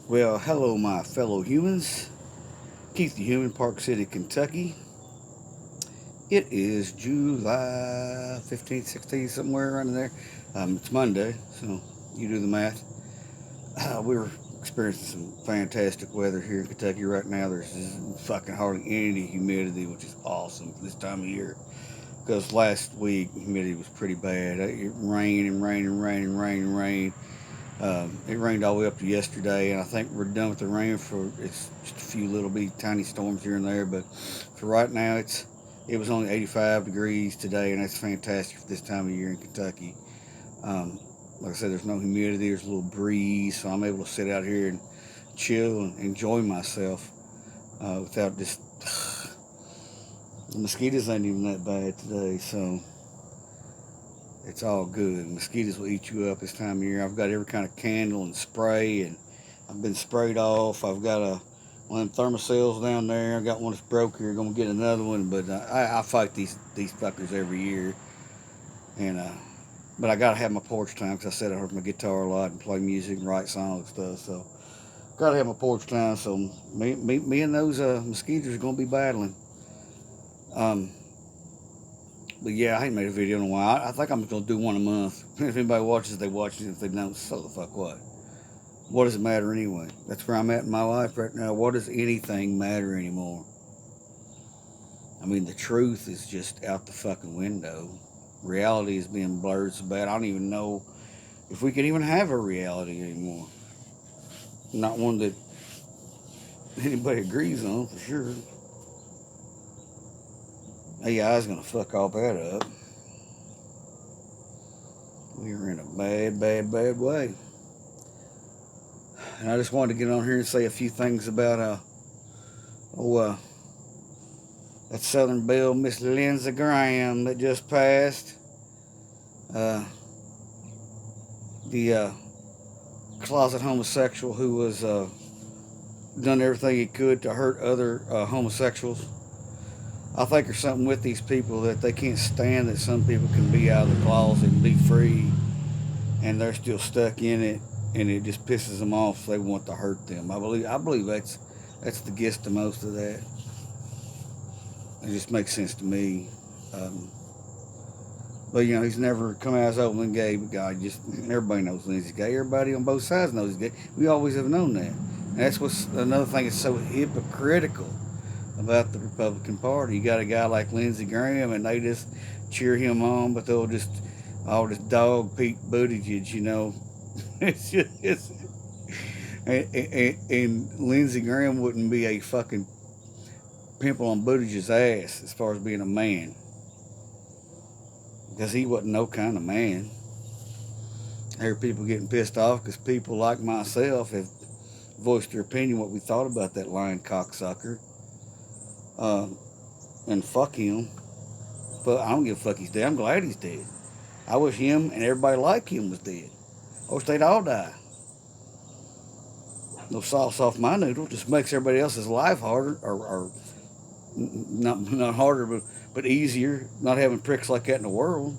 Well, hello, my fellow humans. Keith the Human, Park City, Kentucky. It is July 15th, 16th, somewhere around there. It's Monday, so you do the math. We're experiencing some fantastic weather here in Kentucky right now. There's just fucking hardly any humidity, which is awesome for this time of year. Because last week, humidity was pretty bad. It rained and rained and rained and rained and rained. It rained all the way up to yesterday, and I think we're done with the rain for it's just a few little bitty tiny storms here and there. But for right now, it was only 85 degrees today, and that's fantastic for this time of year in Kentucky. Um, like I said, there's no humidity, there's a little breeze, so I'm able to sit out here and chill and enjoy myself without just. The mosquitoes ain't even that bad today, so it's all good. Mosquitoes will eat you up this time of year. I've got every kind of candle and spray, and I've been sprayed off. I've got one of them thermocells down there. I got one that's broke here. Gonna get another one, but I fight these fuckers every year. And but I gotta have my porch time because I sit out with my guitar a lot and play music and write songs and stuff. So gotta have my porch time. So me and those mosquitoes are gonna be battling. Um, But yeah, I ain't made a video in a while. I think I'm just gonna do one a month. If anybody watches, they watch it. If they don't, so the fuck what? What does it matter anyway? That's where I'm at in my life right now. What does anything matter anymore? I mean, the truth is just out the fucking window. Reality is being blurred so bad. I don't even know if we can even have a reality anymore. Not one that anybody agrees on for sure. AI's gonna fuck all that up. We're in a bad, bad, bad way. And I just wanted to get on here and say a few things about that Southern Belle, Miss Lyndsey Graham, that just passed. The closet homosexual who was done everything he could to hurt other homosexuals. I think there's something with these people that they can't stand that some people can be out of the closet and be free, and they're still stuck in it, and it just pisses them off. So they want to hurt them. I believe that's the gist of most of that. It just makes sense to me. But he's never come out as openly gay. But God, just everybody knows Lyndsey's gay. Everybody on both sides knows he's gay. We always have known that. And that's what's another thing that's so hypocritical about the Republican Party. You got a guy like Lyndsey Graham, and they just cheer him on, but they'll just all this dog Pete Buttigieg. It's just and Lyndsey Graham wouldn't be a fucking pimple on Buttigieg's ass as far as being a man, because he wasn't no kind of man. I hear people getting pissed off because people like myself have voiced their opinion what we thought about that lying cocksucker. And fuck him. But I don't give a fuck he's dead. I'm glad he's dead. I wish him and everybody like him was dead. I wish they'd all die. No sauce off my noodle just makes everybody else's life harder, or not harder, but easier. Not having pricks like that in the world.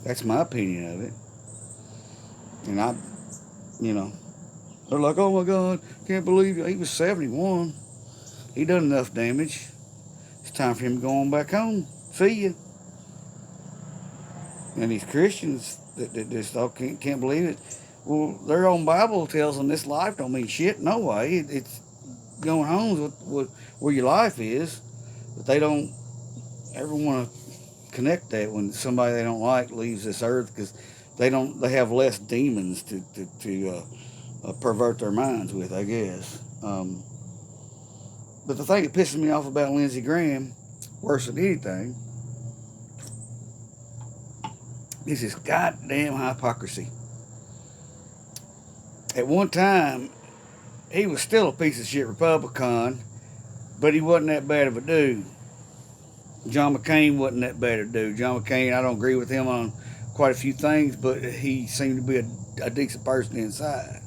That's my opinion of it. And they're like, oh my God, can't believe it. He was 71. He done enough damage. It's time for him to go on back home. See ya. And these Christians that just all can't believe it. Well, their own Bible tells them this life don't mean shit. No way. It's going home with where your life is. But they don't ever want to connect that when somebody they don't like leaves this earth, because they have less demons to pervert their minds with, I guess. But the thing that pisses me off about Lyndsey Graham, worse than anything, is his goddamn hypocrisy. At one time, he was still a piece of shit Republican, but he wasn't that bad of a dude. John McCain wasn't that bad of a dude. John McCain, I don't agree with him on quite a few things, but he seemed to be a decent person inside.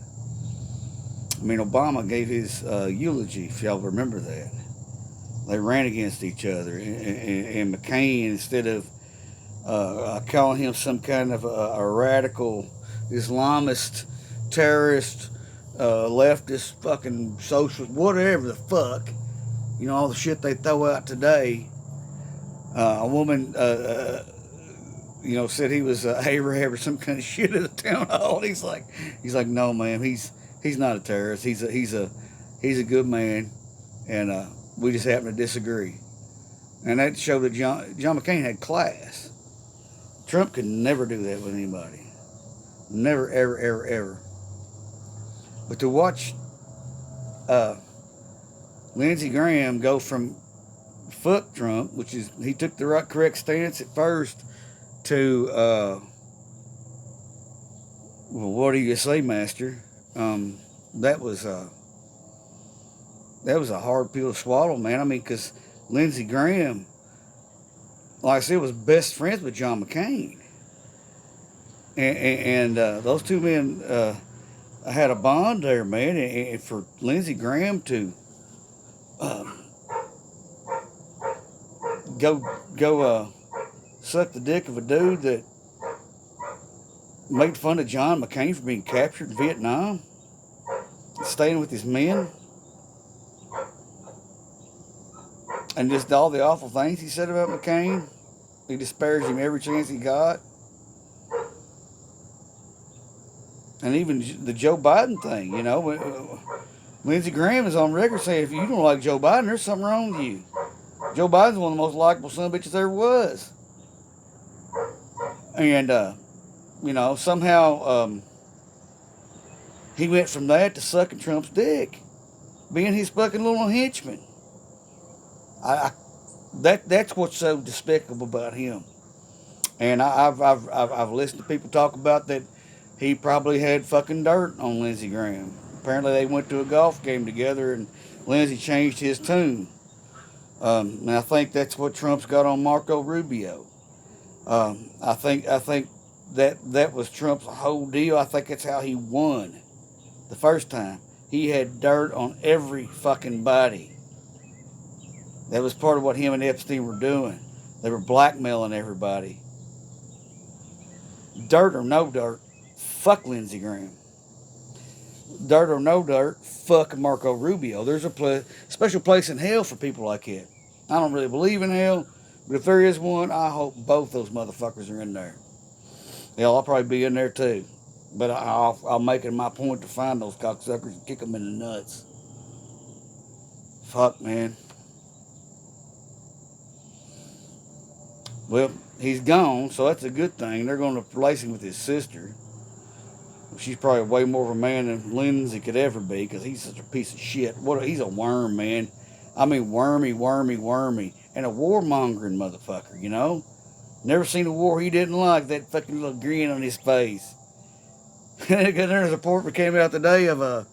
I mean, Obama gave his eulogy, if y'all remember that. They ran against each other. And McCain, instead of calling him some kind of a radical Islamist terrorist, leftist fucking social, whatever the fuck, all the shit they throw out today. A woman, said he was Arab or some kind of shit at a town hall. He's like, no, ma'am, he's not a terrorist. He's a good man, and we just happen to disagree. And that showed that John McCain had class. Trump could never do that with anybody. Never, ever, ever, ever. But to watch Lindsey Graham go from fuck Trump, which is he took the right correct stance at first, to well, what do you say, Master? That was a hard pill to swallow, man. I mean, because Lindsey Graham, like I said, was best friends with John McCain, and those two men had a bond there, man. And for Lindsey Graham to go suck the dick of a dude that made fun of John McCain for being captured in Vietnam, staying with his men, and just all the awful things he said about McCain. He disparaged him every chance he got. And even the Joe Biden thing, Lindsey Graham is on record saying if you don't like Joe Biden, there's something wrong with you. Joe Biden's one of the most likable son of bitches there was. And, somehow he went from that to sucking Trump's dick, being his fucking little henchman. That's what's so despicable about him. And I've listened to people talk about that he probably had fucking dirt on Lindsey Graham. Apparently they went to a golf game together and Lindsey changed his tune. And I think that's what Trump's got on Marco Rubio. I think that was Trump's whole deal. I think that's how he won the first time. He had dirt on every fucking body. That was part of what him and Epstein were doing. They were blackmailing everybody. Dirt or no dirt, fuck Lindsey Graham. Dirt or no dirt, fuck Marco Rubio. There's a special place in hell for people like that. I don't really believe in hell, but if there is one, I hope both those motherfuckers are in there. Hell, I'll probably be in there too. But I'll make it my point to find those cocksuckers and kick them in the nuts. Fuck, man. Well, he's gone, so that's a good thing. They're going to replace him with his sister. She's probably way more of a man than Lyndsey could ever be because he's such a piece of shit. He's a worm, man. I mean, wormy, and a warmongering motherfucker, Never seen a war he didn't like, that fucking little grin on his face. There's a report that came out today of a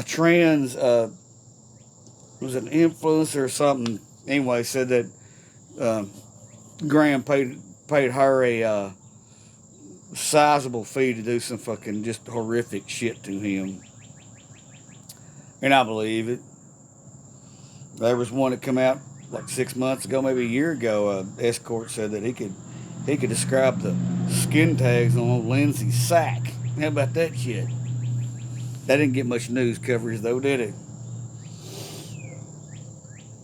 trans, was an influencer or something, anyway, said that Graham paid her a sizable fee to do some fucking just horrific shit to him. And I believe it. There was one that come out like 6 months ago, maybe a year ago. Escort said that he could describe the skin tags on old Lyndsey's sack. How about that shit? That didn't get much news coverage though, did it?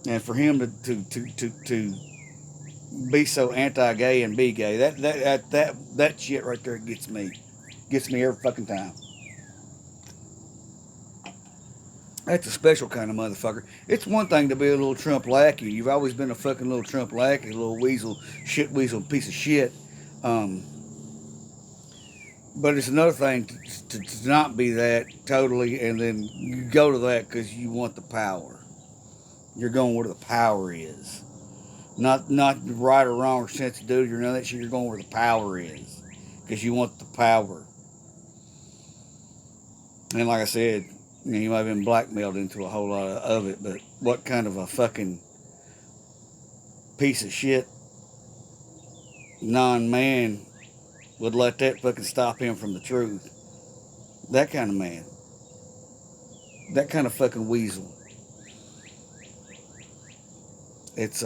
And for him to be so anti-gay and be gay, that shit right there gets me every fucking time. That's a special kind of motherfucker. It's one thing to be a little Trump lackey. You've always been a fucking little Trump lackey, a little weasel piece of shit. But it's another thing to not be that totally, and then you go to that because you want the power. You're going where the power is. Not right or wrong or sense of duty or none of that shit. You're going where the power is because you want the power. And like I said, you might have been blackmailed into a whole lot of it, but what kind of a fucking piece of shit non-man would let that fucking stop him from the truth? That kind of man. That kind of fucking weasel. It's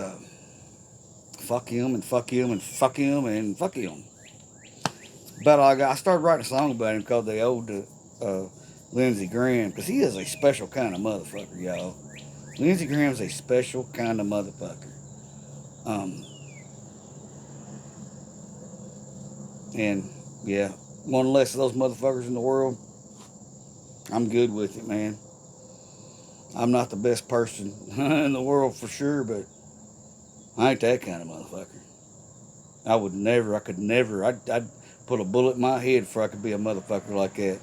fuck him and fuck him and fuck him and fuck him. But I started writing a song about him called the Ode to Lyndsey Graham, because he is a special kind of motherfucker, y'all. Lyndsey Graham's a special kind of motherfucker. Um, and yeah, one less of those motherfuckers in the world. I'm good with it, man. I'm not the best person in the world for sure, but I ain't that kind of motherfucker. I could never, I'd put a bullet in my head before I could be a motherfucker like that.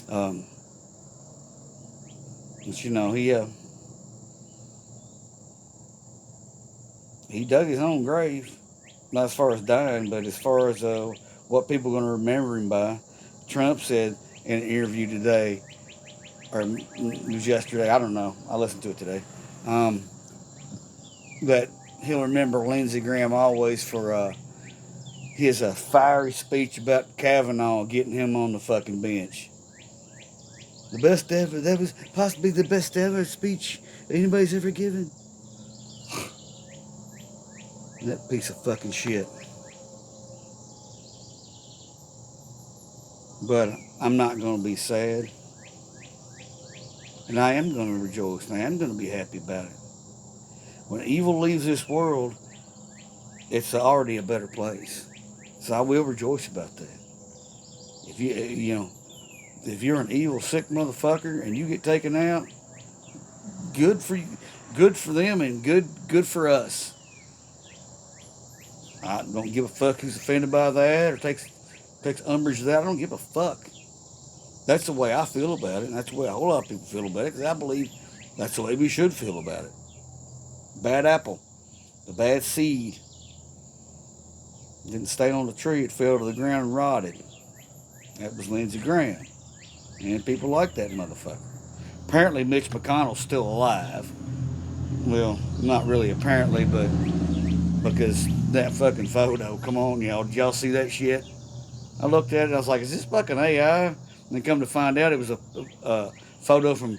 Um, but he dug his own grave. Not as far as dying, but as far as what people are going to remember him by. Trump said in an interview today, or it was yesterday, I don't know. I listened to it today, um, that he'll remember Lindsey Graham always for his fiery speech about Kavanaugh getting him on the fucking bench. The best ever, that was possibly the best ever speech anybody's ever given. That piece of fucking shit. But I'm not going to be sad. And I am going to rejoice. And I am going to be happy about it. When evil leaves this world, it's already a better place. So I will rejoice about that. If if you're an evil, sick motherfucker and you get taken out, good for you, good for them, and good for us. I don't give a fuck who's offended by that or takes umbrage to that. I don't give a fuck. That's the way I feel about it, and that's the way a whole lot of people feel about it, because I believe that's the way we should feel about it. Bad apple, the bad seed, didn't stay on the tree, it fell to the ground and rotted. That was Lindsey Graham. And people like that motherfucker. Apparently Mitch McConnell's still alive. Well, not really apparently, but because that fucking photo, come on, y'all, did y'all see that shit? I looked at it, I was like, is this fucking AI? And then come to find out it was a photo from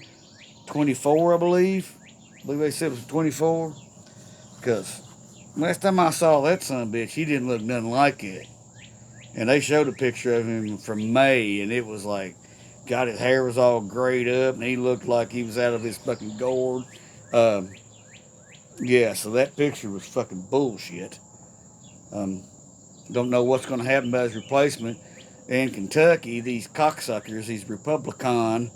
24, I believe. I believe they said it was 24. Because last time I saw that son of a bitch, he didn't look nothing like it. And they showed a picture of him from May, and it was like, God, his hair was all grayed up, and he looked like he was out of his fucking gourd. Um, yeah, so that picture was fucking bullshit. Um, don't know what's going to happen about his replacement. In Kentucky, these cocksuckers, these Republican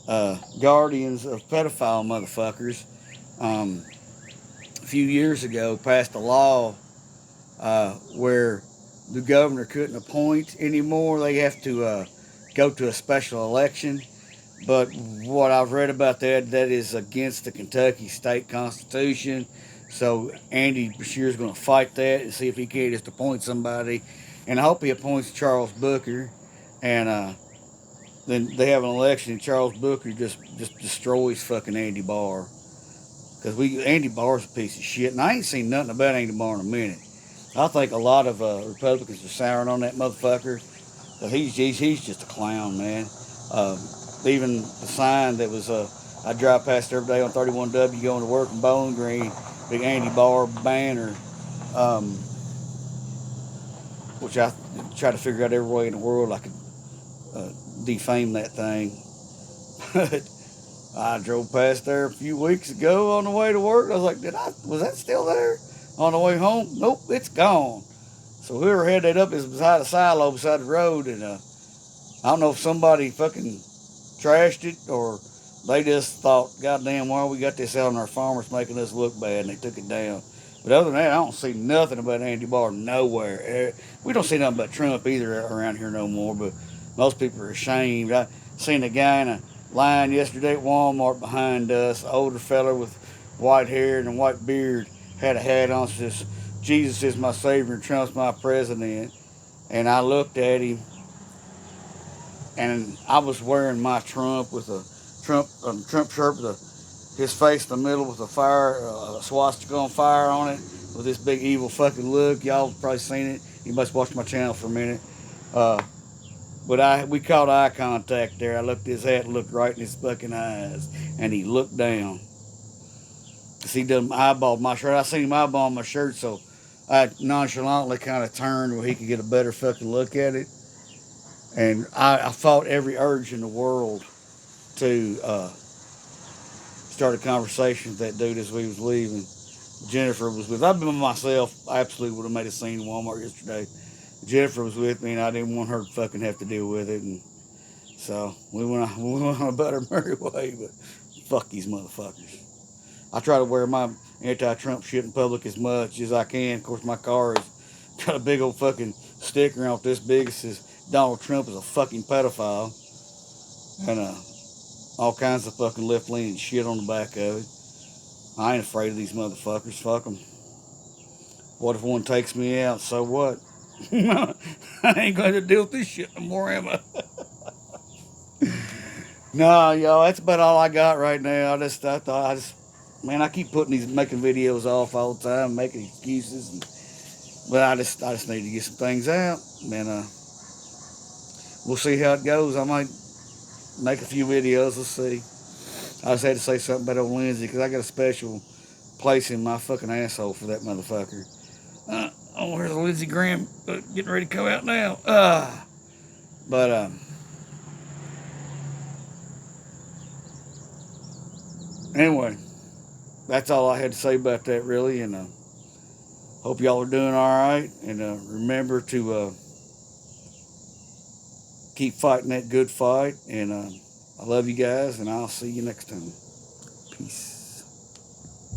guardians of pedophile motherfuckers, a few years ago passed a law where the governor couldn't appoint anymore. They have to go to a special election. But what I've read about that is against the Kentucky state constitution. So Andy Beshear is going to fight that and see if he can't just appoint somebody. And I hope he appoints Charles Booker. And then they have an election and Charles Booker just destroys fucking Andy Barr. Because Andy Barr's a piece of shit. And I ain't seen nothing about Andy Barr in a minute. I think a lot of Republicans are souring on that motherfucker. But he's just a clown, man. Even the sign that was, I drive past every day on 31W going to work in Bowling Green, big Andy Barr banner, which I try to figure out every way in the world I could defame that thing. But I drove past there a few weeks ago on the way to work. I was like, was that still there? On the way home? Nope, it's gone. So whoever had that up is beside a silo beside the road, and I don't know if somebody fucking trashed it or they just thought, goddamn, why we got this out on our farmers making us look bad, and they took it down. But other than that, I don't see nothing about Andy Barr nowhere. We don't see nothing about Trump either around here no more, but most people are ashamed. I seen a guy in a line yesterday at Walmart behind us, an older fella with white hair and a white beard, had a hat on, says, Jesus is my Savior and Trump's my president. And I looked at him, and I was wearing my Trump with a Trump shirt with his face in the middle with a swastika on fire on it, with this big evil fucking look. Y'all probably seen it. You must watch my channel for a minute. But we caught eye contact there. I looked at his hat and looked right in his fucking eyes, and he looked down. Cause he done eyeballed my shirt. I seen him eyeball my shirt, so I nonchalantly kind of turned where he could get a better fucking look at it. And I fought every urge in the world to start a conversation with that dude as we was leaving. Jennifer was with. I've been with myself. I absolutely would have made a scene in Walmart yesterday. Jennifer was with me, and I didn't want her to fucking have to deal with it. And so we went on about our merry way. But fuck these motherfuckers. I try to wear my anti-Trump shit in public as much as I can. Of course, my car has got a big old fucking sticker on it this big. It says Donald Trump is a fucking pedophile, and all kinds of fucking left-leaning shit on the back of it. I ain't afraid of these motherfuckers. Fuck them. What if one takes me out? So what? I ain't going to deal with this shit no more, am I? No, y'all, that's about all I got right now. I thought, man, I keep making videos off all the time, making excuses. But I just need to get some things out. And we'll see how it goes. I might make a few videos. Let's see. I just had to say something about old Lyndsey because I got a special place in my fucking asshole for that motherfucker. Oh, here's Lyndsey Graham getting ready to come out now. But anyway, that's all I had to say about that, really. And hope y'all are doing all right. And remember to keep fighting that good fight. And I love you guys, and I'll see you next time. Peace.